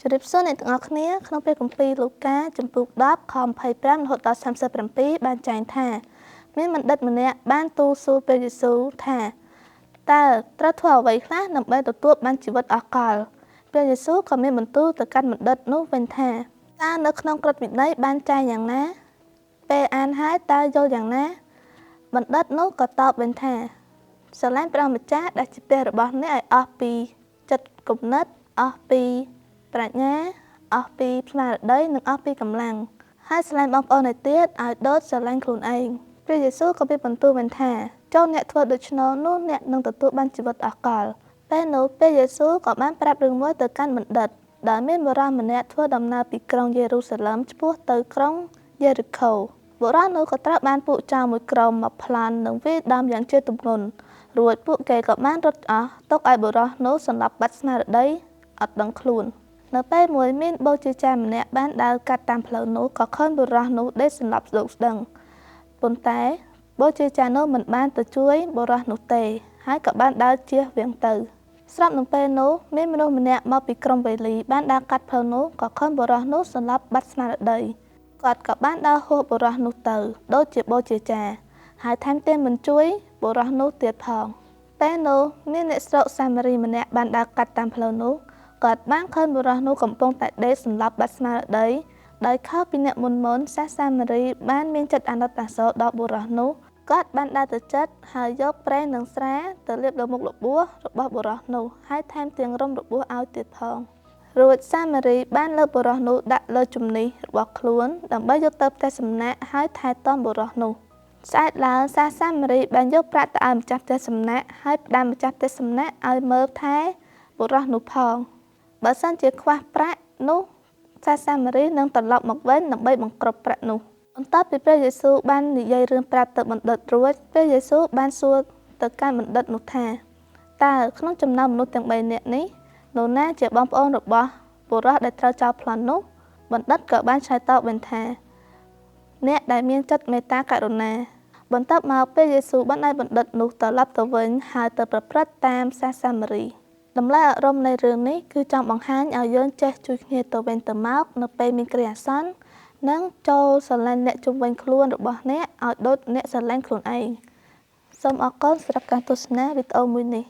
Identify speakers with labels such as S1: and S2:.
S1: ជម្រាបសួរអ្នកទាំងអស់គ្នាក្នុងពេលគម្ពីរលូកាចំពុក10ខ25រហូតដល់37បានចែងថាមានបណ្ឌិតម្នាក់បានទូលសួរព្រះយេស៊ូវថាតើត្រូវធ្វើអ្វីខ្លះដើម្បីទទួលបានជីវិតអកលព្រះយេស៊ូវក៏មានបន្ទូលទៅកាន់បណ្ឌិតនោះវិញថាតើនៅក្នុងក្រឹត្យវិន័យបានចែងយ៉ាងណាពេលអានហើយតើយល់យ៉ាងណាបណ្ឌិតនោះក៏តបវិញថាស្រឡាញ់ព្រះម្ចាស់ដែលជាព្រះរបស់អ្នកឲ្យអស់ពីចិត្តគំនិតអស់ពីប្រាជ្ញាអស់ពីស្មារតីនិងអស់ពីកម្លាំងហើយស្រឡាញ់បងប្អូនឯទៀតឲ្យដូចស្រឡាញ់ខ្លួនឯងព្រះយេស៊ូវក៏មានបន្ទូលវិញថាចូលអ្នកធ្វើដូច្នោះនោះអ្នកនឹងទទួលបានជីវិតអកលពេលនោះព្រះយេស៊ូវក៏បានប្រាប់រឿងមួយទៅកាន់បណ្ឌិតដែលមានបុរសម្នាក់ធ្វើដំណើរពីក្រុងយេរូសាឡឹមឆ្ពោះទៅក្រុងយេរីកូបុរសនោះក៏ត្រូវបានពួកចោរមួយក្រុមមកប្លន់និងវាយដំយ៉ាងជាទម្ងន់រួចពួកគេក៏បានរត់អស់ទុកឲ្យបុរសនោះសន្លប់បាត់ស្មារតីអត់ដឹងខ្លួននៅពេលមួយមានបូជាចារ្យម្នាក់បានដើរកាត់តាមផ្លូវនោះក៏ឃើញបុរសនោះដេកសន្លប់ស្ដុកស្ដឹងប៉ុន្តែបូជាចារ្យនោះមិនបានទៅជួយបុរសនោះទេហើយក៏បានដើរជៀសវាងទៅស្រាប់នឹងពេលនោះមានមនុស្សម្នាក់មកពីក្រុងវេលីបានដើរកាត់ផ្លូវនោះក៏ឃើញបុរសនោះសន្លប់បាត់ស្មារតីគាត់ក៏បានដើរហួសបុរសនោះទៅដូចជាបូជាចារ្យហើយថែមទាំងមិនជួយបុរសនោះទៀតផងពេលនោះមានអ្នកស្រុកសាមារីម្នាក់បានដើរកាត់តាមផ្លូវនោះគាត់បានឃើញបុរសនោះកំពុងតែដេកសន្លប់បាត់ស្មារតីដោយខុសពីអ្នកមុនសាមារីបានមានចិត្តអាណិតអាសូរដល់បុរសនោះគាត់បានដើរទៅជិតហើយយកប្រេងនិងស្រាទៅលាបលើមុខរបួសរបស់បុរសនោះហើយថែមទាំងរុំរបួសឲ្យទៀតផងរួចសាមារីបានលើកបុរសនោះដាក់លើជំនិះរបស់ខ្លួនដើម្បីយកទៅផ្ទះសំណាក់ហើយថែទាំបុរសនោះស្អែកឡើងសាមារីបានយកប្រាក់ទៅឲ្យម្ចាស់ផ្ទះសំណាក់ហើយផ្ដាំម្ចាស់ផ្ទះសំណាក់ឲ្យមើលថែបុរសនោះផងបើសិនជាខ្វះប្រាក់នោះសាមារីនឹងត្រឡប់មកវិញដើម្បីបង្ក្រប់ប្រាក់នោះបន្ទាប់ពីព្រះយេស៊ូវបាននិយាយរឿងប្រាប់ទៅបណ្ឌិតរួចព្រះយេស៊ូវបានសួរទៅកាន់បណ្ឌិតនោះថាតើក្នុងចំណោមមនុស្សទាំង3នាក់នេះនរណាជាបងប្អូនរបស់បុរសដែលត្រូវចោទប្លន់នោះបណ្ឌិតក៏បានឆ្លើយតបវិញថាអ្នកដែលមានចិត្តមេត្តាករុណាបន្ទាប់មកព្រះយេស៊ូវបានឲ្យបណ្ឌិតនោះត្រឡប់ទៅវិញហើយទៅប្រព្រឹត្តតាមសាមារីតម្លៃអប់រំនៃរឿងនេះគឺចង់បង្ហាញឲ្យយើងចេះជួយគ្នាទៅវិញទៅមកនៅពេលមានគ្រាអាសន្ននិងចូលស្រឡាញ់អ្នកជុំវិញខ្លួនរបស់អ្នកឲ្យដូចអ្នកស្រឡាញ់ខ្លួនឯងសូមអរគុណសម្រាប់ការទស្សនាវីដេអូមួយនេះ